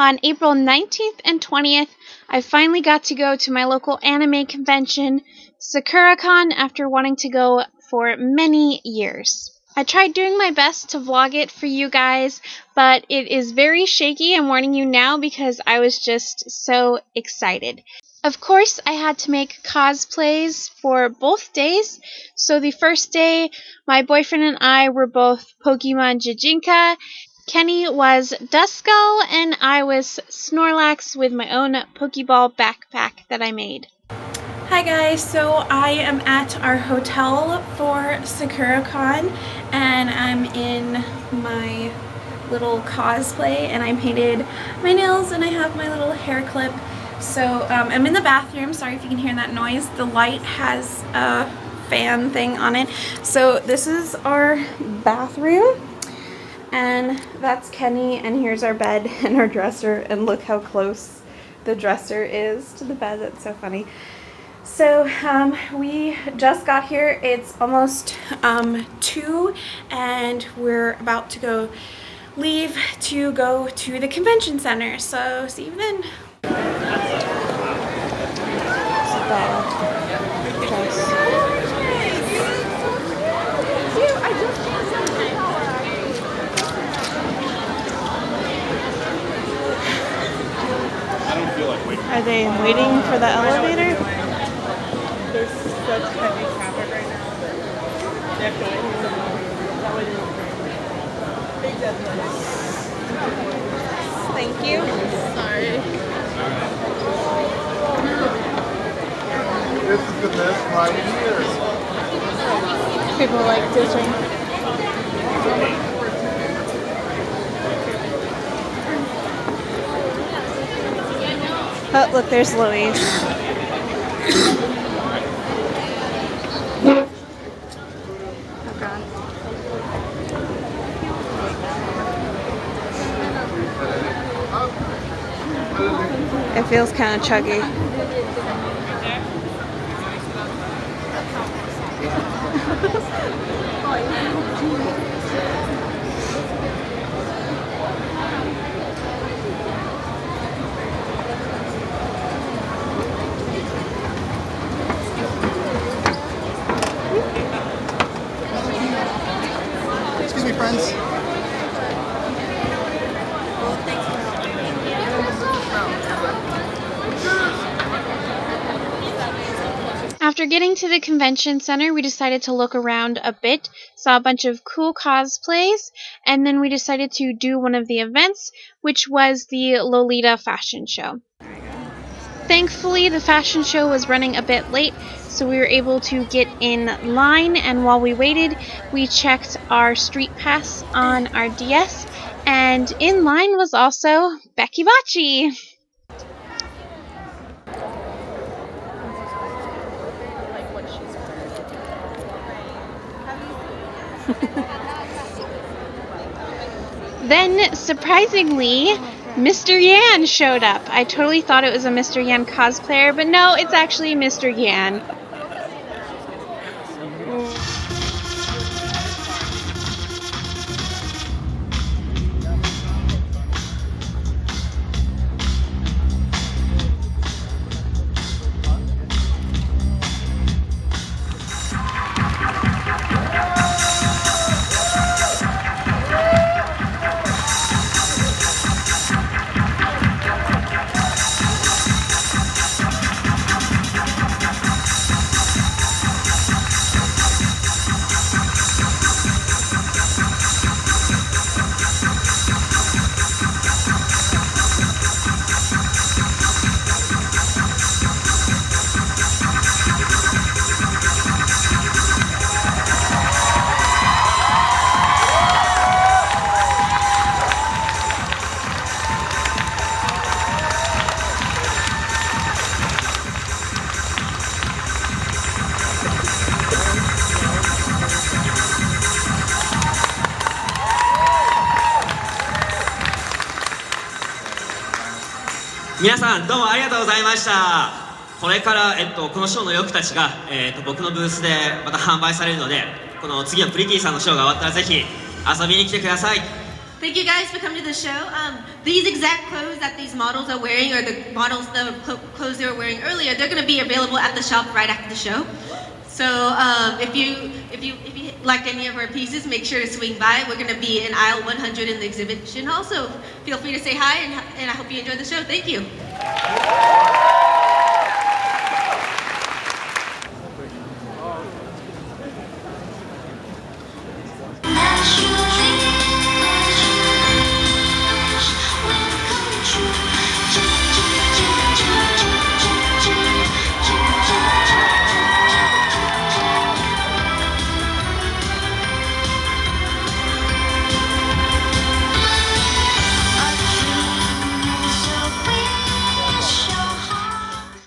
On April 19th and 20th, I finally got to go to my local anime convention, Sakura Con, after wanting to go for many years. I tried doing my best to vlog it for you guys, but it is very shaky. I'm warning you now because I was just so excited. Of course, I had to make cosplays for both days. So the first day, my boyfriend and I were both Pokemon Jijinka. Kenny was Duskull, and I was Snorlax with my own Pokeball backpack that I made. Hi guys, so I am at our hotel for Sakura Con, and I'm in my little cosplay, and I painted my nails and I have my little hair clip. So I'm in the bathroom. Sorry if you can hear that noise. The light has a fan thing on it. So this is our bathroom, and that's Kenny, and here's our bed and our dresser, and look how close the dresser is to the bed. That's so funny. So we just got here. It's almost 2, and we're about to leave to go to the convention center. So see you then. Are they waiting for the elevator? There's such heavy traffic right now that they have to wait for that way. Thank you. Sorry. This is the best right here. People like Disney. Oh, look, there's Louise. Oh, God. It feels kind of chuggy. Excuse me, friends. After getting to the convention center, we decided to look around a bit, saw a bunch of cool cosplays, and then we decided to do one of the events, which was the Lolita fashion show. Thankfully, the fashion show was running a bit late, so we were able to get in line, and while we waited, we checked our street pass on our DS, and in line was also Becky Bocci. Then, surprisingly, Mr. Yan showed up. I totally thought it was a Mr. Yan cosplayer, but no, it's actually Mr. Yan.皆さんどうもありがとうございました。これから、このショーの洋服たちが、僕のブースでまた販売されるので、この次のプリティさんのショーが終わったらぜひ遊びに来てください。Thank you guys for coming to the show. These exact clothes that these models are wearing, or the models, the clothes they were wearing earlier, they're going to be available at the shop right after the show. So if you like any of our pieces, make sure to swing by. We're going to be in aisle 100 in the exhibition hall. So feel free to say hi, and I hope you enjoy the show. Thank you.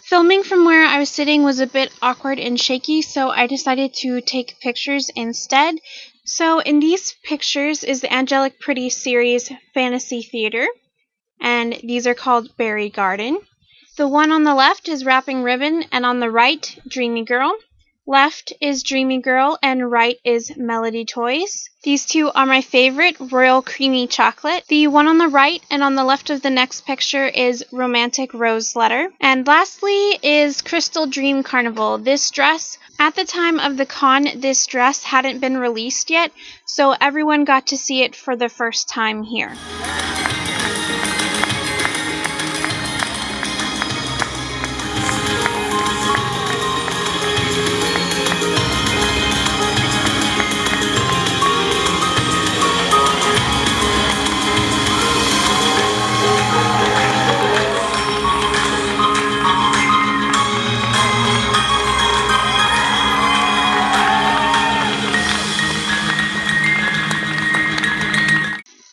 Filming from where I was sitting was a bit awkward and shaky, so I decided to take pictures instead. So in these pictures is the Angelic Pretty series Fantasy Theater, and these are called Berry Garden. The one on the left is Wrapping Ribbon, and on the right, Dreamy Girl. Left is Dreamy Girl, and right is Melody Toys. These two are my favorite, Royal Creamy Chocolate. The one on the right and on the left of the next picture is Romantic Rose Letter. And lastly is Crystal Dream Carnival. This dress, at the time of the con, this dress hadn't been released yet, so everyone got to see it for the first time here.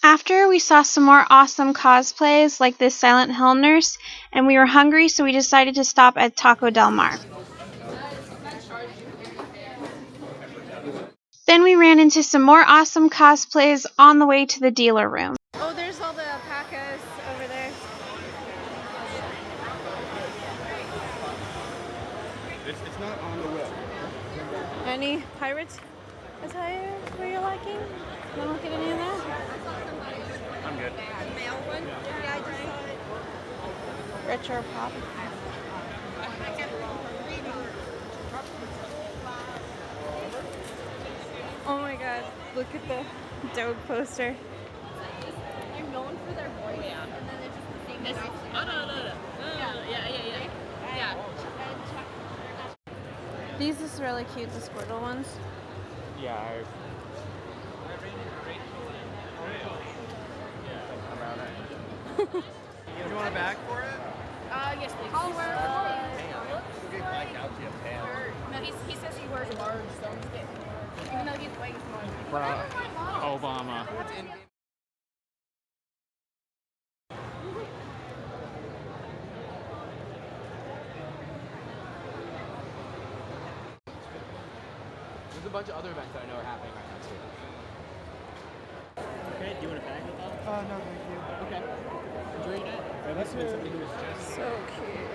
After, we saw some more awesome cosplays like this Silent Hill nurse, and we were hungry, so we decided to stop at Taco Del Mar. Then we ran into some more awesome cosplays on the way to the dealer room. Oh, there's all the alpacas over there. It's not on the whip. Any pirates attire for your liking? Don't look at any of that? I'm good. Male one? Yeah, I just saw it. Retro pop. Oh my god, look at the dog poster. They're known for their voice, and then they're just the same voice. Oh, no. Yeah. These is really cute, the Squirtle ones. Yeah, Do you want a bag for it? Yes, please. No, he says he wears large, so I'm just kidding. Even though he's way smaller. Obama. There's a bunch of other events that I know are happening right now too. Okay, do you want a bag with that? No, thank you. Okay. Enjoy your day. This is something who is just So cute.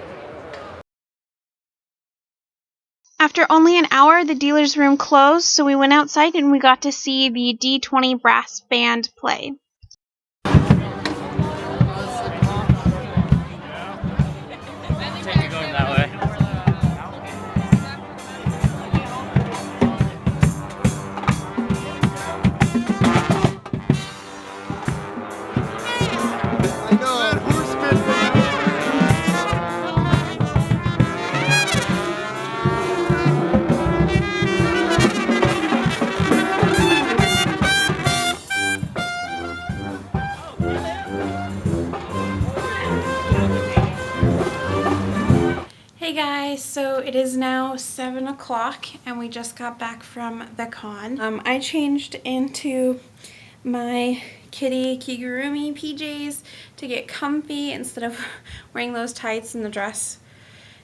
After only an hour, the dealer's room closed, so we went outside and we got to see the D20 brass band play. going that way. I know. That horseman. Hey guys, so it is now 7 o'clock and we just got back from the con. I changed into my kitty kigurumi PJs to get comfy instead of wearing those tights and the dress.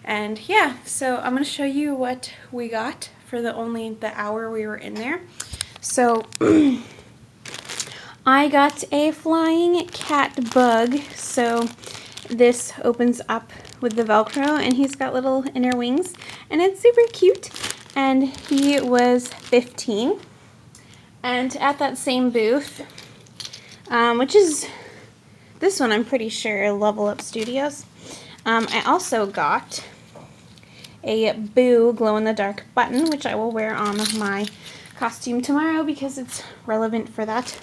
And yeah, so I'm going to show you what we got for the hour we were in there. So I got a flying cat bug. So this opens up with the Velcro and he's got little inner wings and it's super cute. And he was 15. And at that same booth, which is this one, I'm pretty sure, Level Up Studios. I also got a Boo glow-in-the-dark button, which I will wear on my costume tomorrow because it's relevant for that.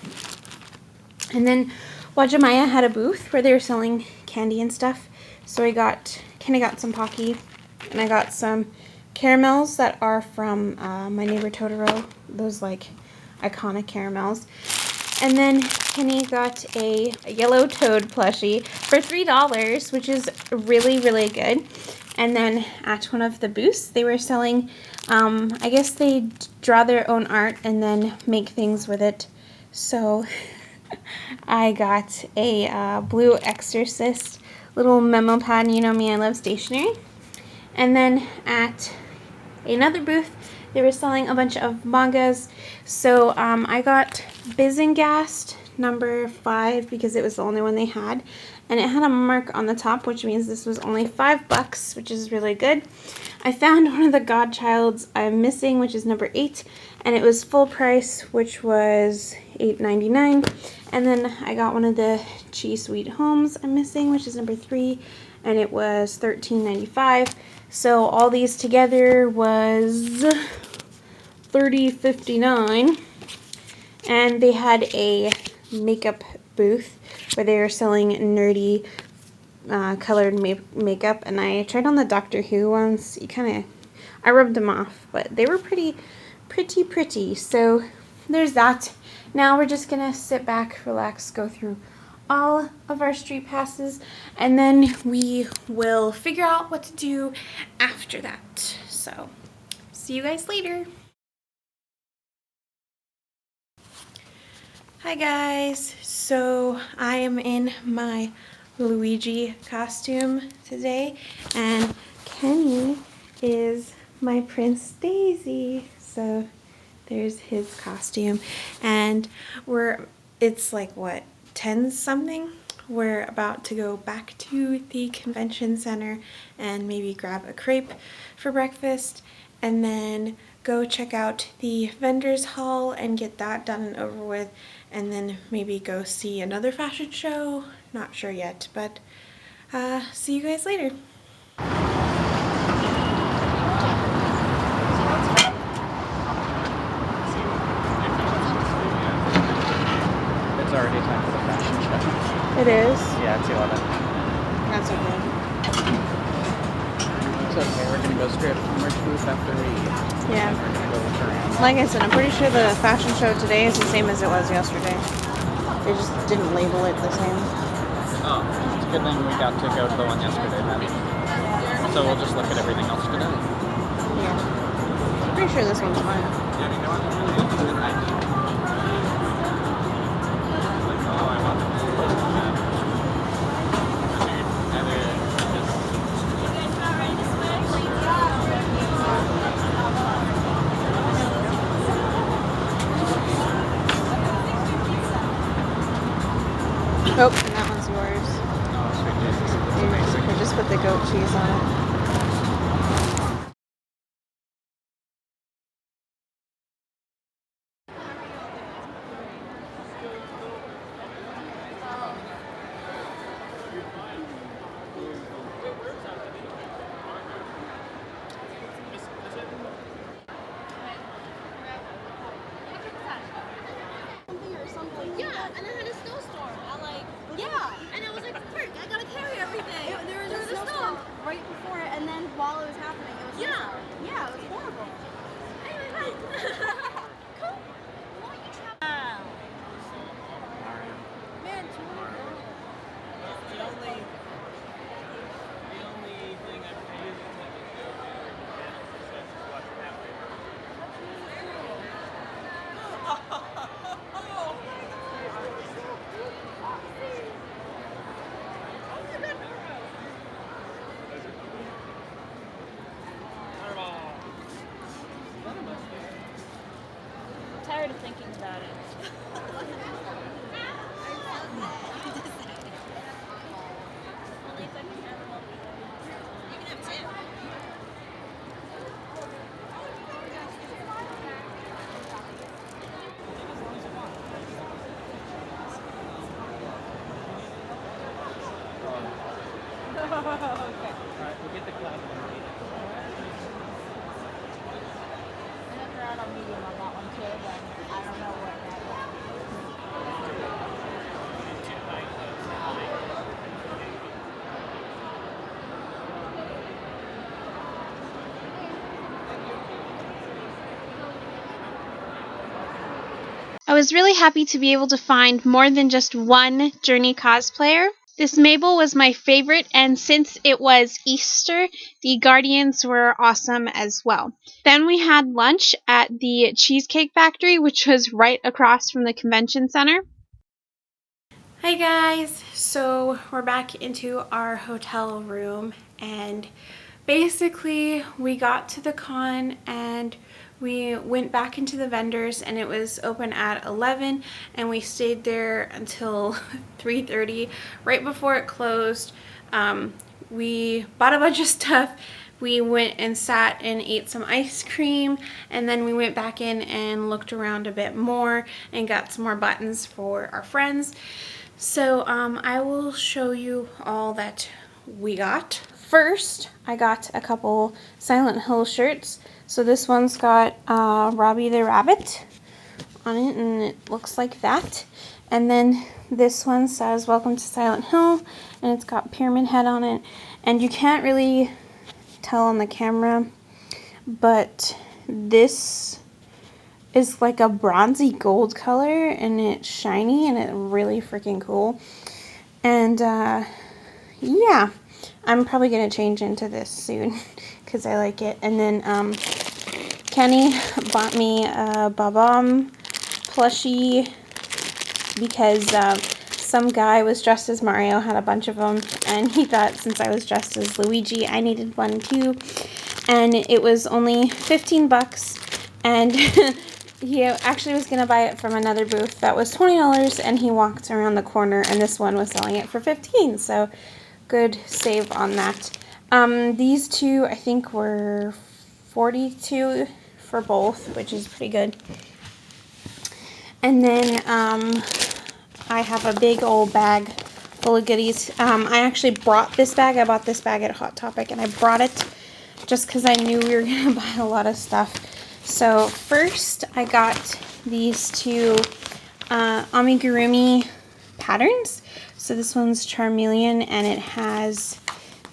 And then Wajimaya had a booth where they were selling candy and stuff, so I got some Pocky, and I got some caramels that are from My Neighbor Totoro, those like iconic caramels. And then Kenny got a yellow toad plushie for $3, which is really, really good. And then at one of the booths, they were selling, I guess they draw their own art and then make things with it. So I got a blue Exorcist little memo pad. You know me, I love stationery. And then at another booth, they were selling a bunch of mangas. So I got Bizengast number 5 because it was the only one they had. And it had a mark on the top, which means this was only $5, which is really good. I found one of the Godchilds I'm missing, which is number 8. And it was full price, which was $8.99. And then I got one of the Chi Sweet Homes I'm missing, which is number 3. And it was $13.95. So all these together was $30.59. And they had a makeup booth where they were selling nerdy colored makeup. And I tried on the Doctor Who ones. I rubbed them off, but they were pretty. So there's that. Now we're just gonna sit back, relax, go through all of our street passes, and then we will figure out what to do after that. So see you guys later. Hi guys, so I am in my Luigi costume today, and Kenny is my Prince Daisy. So there's his costume, and it's like what, 10 something? We're about to go back to the convention center and maybe grab a crepe for breakfast, and then go check out the vendors hall and get that done and over with, and then maybe go see another fashion show. Not sure yet, but see you guys later. It's already time for the fashion show. It is? Yeah, it's 11. That's okay. It's okay, we're gonna go straight to the merch booth after we eat. Yeah. And we're gonna go look around. Like I said, I'm pretty sure the fashion show today is the same as it was yesterday. They just didn't label it the same. Oh, it's a good thing we got to go to the one yesterday then. So we'll just look at everything else today. Yeah. I'm pretty sure this one's fine. Oh, and that one's yours. Oh, sweet Jesus. That's amazing. I just put the goat cheese on it. Yeah, and I had a snowstorm. And I was like, frick, I gotta carry everything. There was a snowstorm right before it, and then while it was happening, it was yeah, it was horrible. Anyway, cool. Why don't you travel? Man, 200. I'm tired of thinking about it. Alright, we'll get the cloud one later. And if they're out on medium on that one too, then I don't know what that I was really happy to be able to find more than just one Journey cosplayer. This Mabel was my favorite, and since it was Easter, the Guardians were awesome as well. Then we had lunch at the Cheesecake Factory, which was right across from the convention center. Hi guys, so we're back into our hotel room, and basically we got to the con and we went back into the vendors, and it was open at 11 and we stayed there until 3:30. Right before it closed, we bought a bunch of stuff. We went and sat and ate some ice cream, and then we went back in and looked around a bit more and got some more buttons for our friends. So I will show you all that we got. First, I got a couple Silent Hill shirts. So this one's got Robbie the Rabbit on it, and it looks like that. And then this one says Welcome to Silent Hill, and it's got Pyramid Head on it. And you can't really tell on the camera, but this is like a bronzy gold color, and it's shiny and it's really freaking cool. And yeah, I'm probably gonna change into this soon because I like it. And then Kenny bought me a Bob-omb plushie because some guy was dressed as Mario, had a bunch of them, and he thought since I was dressed as Luigi I needed one too. And it was only 15 bucks, and he actually was going to buy it from another booth that was $20, and he walked around the corner and this one was selling it for 15, so good save on that. These two I think were 42 for both, which is pretty good. And then I have a big old bag full of goodies. I actually brought this bag. I bought this bag at Hot Topic, and I brought it just because I knew we were going to buy a lot of stuff. So first I got these two amigurumi patterns. So this one's Charmeleon, and it has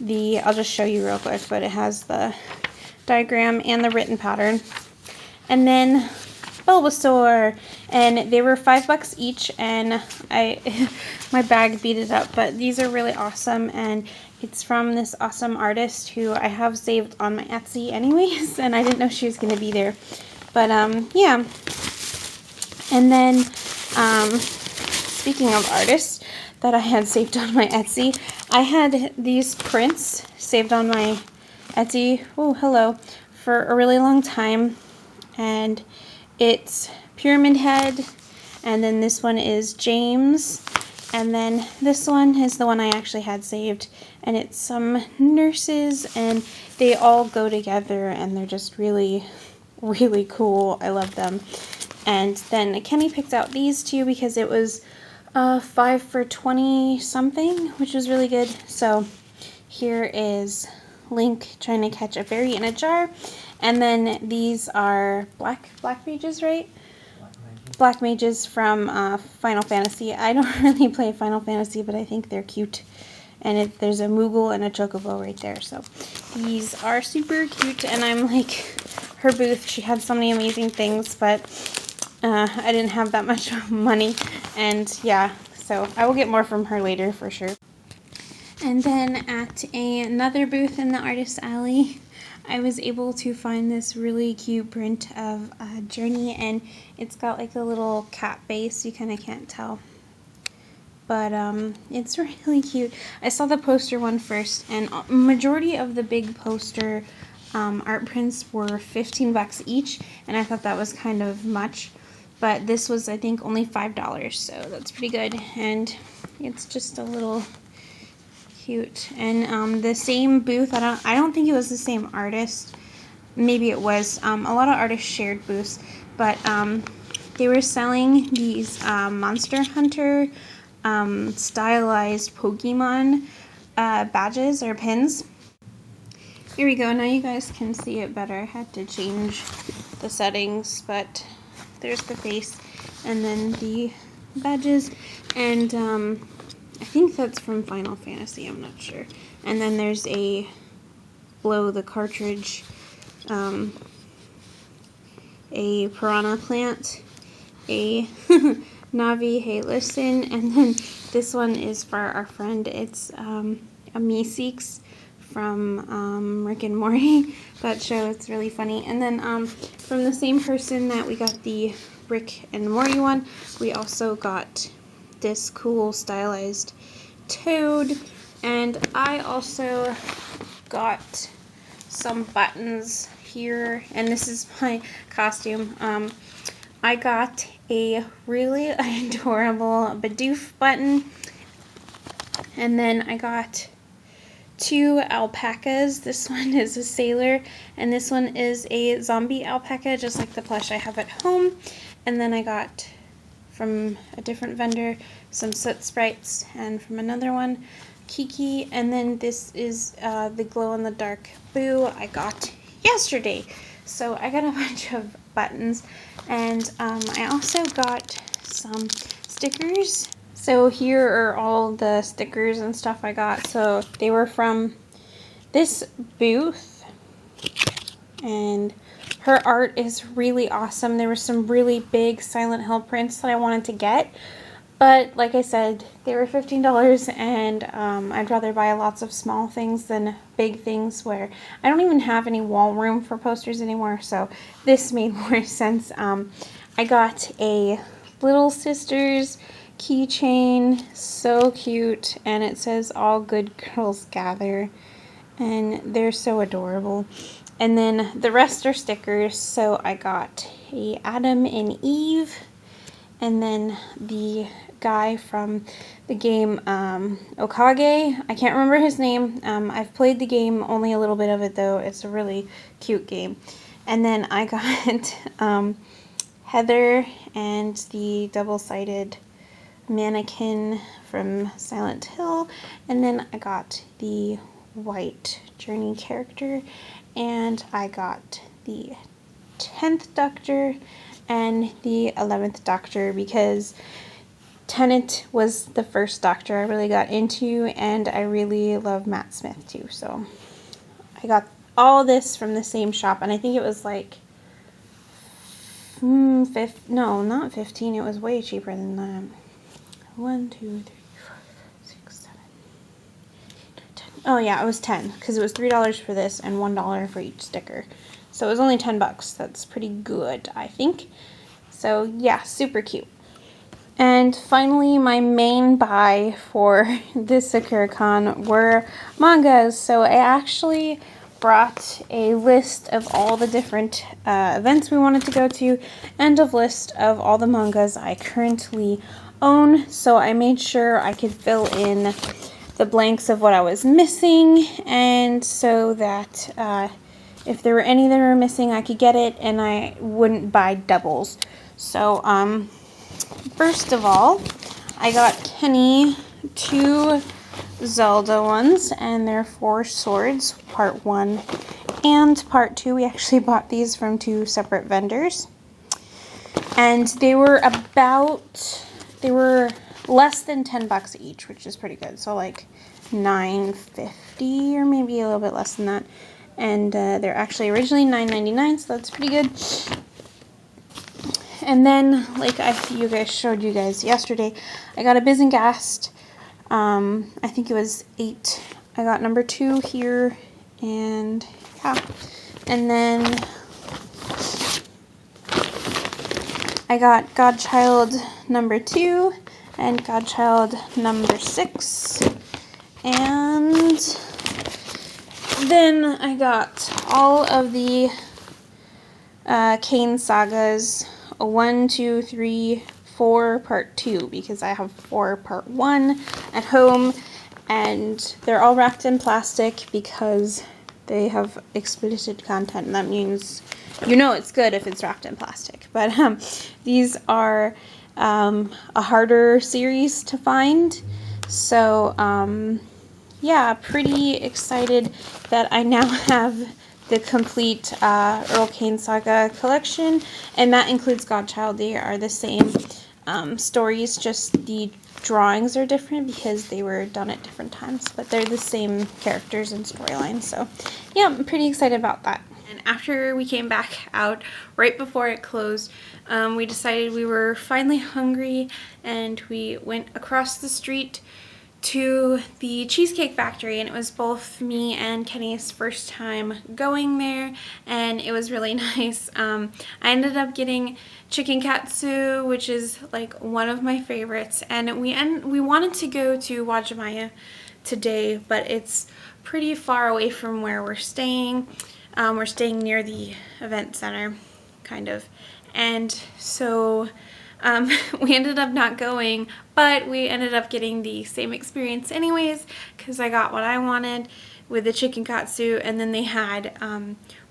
the, I'll just show you real quick, but it has the diagram and the written pattern. And then Bulbasaur, and they were $5 each, and my bag beat it up, but these are really awesome, and it's from this awesome artist who I have saved on my Etsy anyways, and I didn't know she was going to be there. But yeah. And then speaking of artists that I had saved on my Etsy, I had these prints saved on my Etsy, oh hello, for a really long time. And it's Pyramid Head, and then this one is James, and then this one is the one I actually had saved, and it's some nurses, and they all go together, and they're just really, really cool. I love them. And then Kenny picked out these two because it was 5 for 20 something, which was really good. So here is Link trying to catch a berry in a jar. And then these are black mages, right? Black mages from Final Fantasy. I don't really play Final Fantasy, but I think they're cute. And there's a Moogle and a Chocobo right there. So these are super cute, and I'm like her booth. She had so many amazing things, but I didn't have that much money. And yeah, so I will get more from her later for sure. And then at another booth in the Artist Alley, I was able to find this really cute print of Journey, and it's got like a little cat base. You kind of can't tell, but it's really cute. I saw the poster one first, and majority of the big poster art prints were 15 bucks each, and I thought that was kind of much, but this was I think only $5, so that's pretty good. And it's just a little cute. And the same booth, I don't think it was the same artist, maybe it was. A lot of artists shared booths, but they were selling these Monster Hunter stylized Pokemon badges or pins. Here we go. Now you guys can see it better. I had to change the settings, but there's the face and then the badges, and I think that's from Final Fantasy, I'm not sure. And then there's a blow the cartridge, a piranha plant, a Navi, hey listen, and then this one is for our friend. It's a Meeseeks from Rick and Morty, that show. It's really funny. And then from the same person that we got the Rick and Morty one, we also got this cool stylized Toad, and I also got some buttons here, and this is my costume. I got a really adorable Bidoof button, and then I got 2 alpacas. This one is a sailor, and this one is a zombie alpaca, just like the plush I have at home. And then I got from a different vendor some soot sprites, and from another one Kiki, and then this is the glow-in-the-dark Boo I got yesterday. So I got a bunch of buttons, and I also got some stickers. So here are all the stickers and stuff I got. So they were from this booth, and her art is really awesome. There were some really big Silent Hill prints that I wanted to get, but like I said, they were $15, and I'd rather buy lots of small things than big things where I don't even have any wall room for posters anymore, so this made more sense. I got a Little Sisters keychain, so cute, and it says all good girls gather, and they're so adorable. And then the rest are stickers, so I got a Adam and Eve, and then the guy from the game Okage. I can't remember his name. I've played the game, only a little bit of it though. It's a really cute game. And then I got Heather and the double-sided mannequin from Silent Hill, and then I got the White Journey character, and I got the 10th Doctor and the 11th Doctor because Tennant was the first Doctor I really got into, and I really love Matt Smith too. So I got all this from the same shop, and I think it was like no, not 15. It was way cheaper than that. 1, 2, 3, 4, 6, 7, 8, 9, 10. Oh yeah, it was 10 because it was $3 for this and $1 for each sticker. So it was only 10 bucks. That's pretty good, I think. So yeah, super cute. And finally, my main buy for this Sakura Con were mangas. So I actually brought a list of all the different events we wanted to go to, and a list of all the mangas I currently own. So I made sure I could fill in the blanks of what I was missing, and so that if there were any that were missing, I could get it and I wouldn't buy doubles. So first of all, I got Kenny 2 Zelda ones, and they're 4 swords, part 1 and part 2. We actually bought these from 2 separate vendors, and they were less than 10 bucks each, which is pretty good. So like $9.50 or maybe a little bit less than that, and they're actually originally $9.99, so that's pretty good. And then, like I showed you guys yesterday, I got a Bizengast. I think it was 8. I got number 2 here, and yeah. And then I got Godchild number 2 and Godchild number 6. And then I got all of the Kane sagas, 1, 2, 3, 4 part 2, because I have 4 part 1 at home, and they're all wrapped in plastic because they have explicit content, and that means you know it's good if it's wrapped in plastic. But these are a harder series to find, so yeah, pretty excited that I now have the complete Earl Kane Saga collection, and that includes Godchild. They are the same stories, just the drawings are different because they were done at different times, but they're the same characters and storylines. So yeah, I'm pretty excited about that. And after we came back out, right before it closed, we decided we were finally hungry, and we went across the street to the Cheesecake Factory, and it was both me and Kenny's first time going there, and it was really nice. I ended up getting chicken katsu, which is like one of my favorites, and we wanted to go to Wajimaya today, but it's pretty far away from where we're staying. We're staying near the event center, kind of, and so we ended up not going, but we ended up getting the same experience anyways, because I got what I wanted with the chicken katsu, and then they had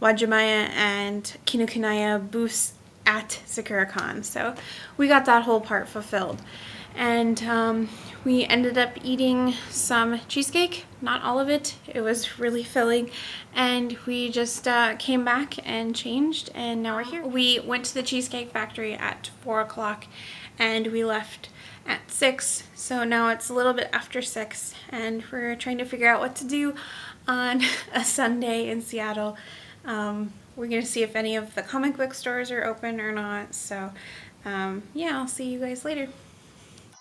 Wajimaya and Kinukanaya booths at Sakura Con, so we got that whole part fulfilled. And we ended up eating some cheesecake, not all of it, it was really filling, and we just came back and changed, and now we're here. We went to the Cheesecake Factory at 4 o'clock and we left at 6, so now it's a little bit after 6, and we're trying to figure out what to do on a Sunday in Seattle. We're gonna see if any of the comic book stores are open or not, so yeah, I'll see you guys later.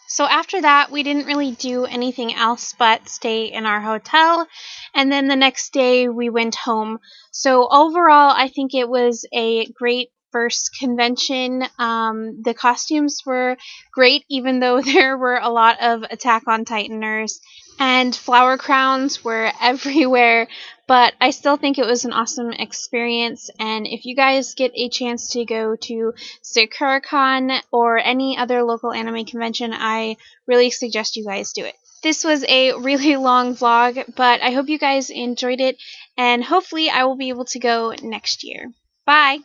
So after that, we didn't really do anything else but stay in our hotel, and then the next day we went home. So overall, I think it was a great first convention. The costumes were great, even though there were a lot of Attack on Titaners, and flower crowns were everywhere, but I still think it was an awesome experience. And if you guys get a chance to go to Sakura Con or any other local anime convention, I really suggest you guys do it. This was a really long vlog, but I hope you guys enjoyed it, and hopefully I will be able to go next year. Bye!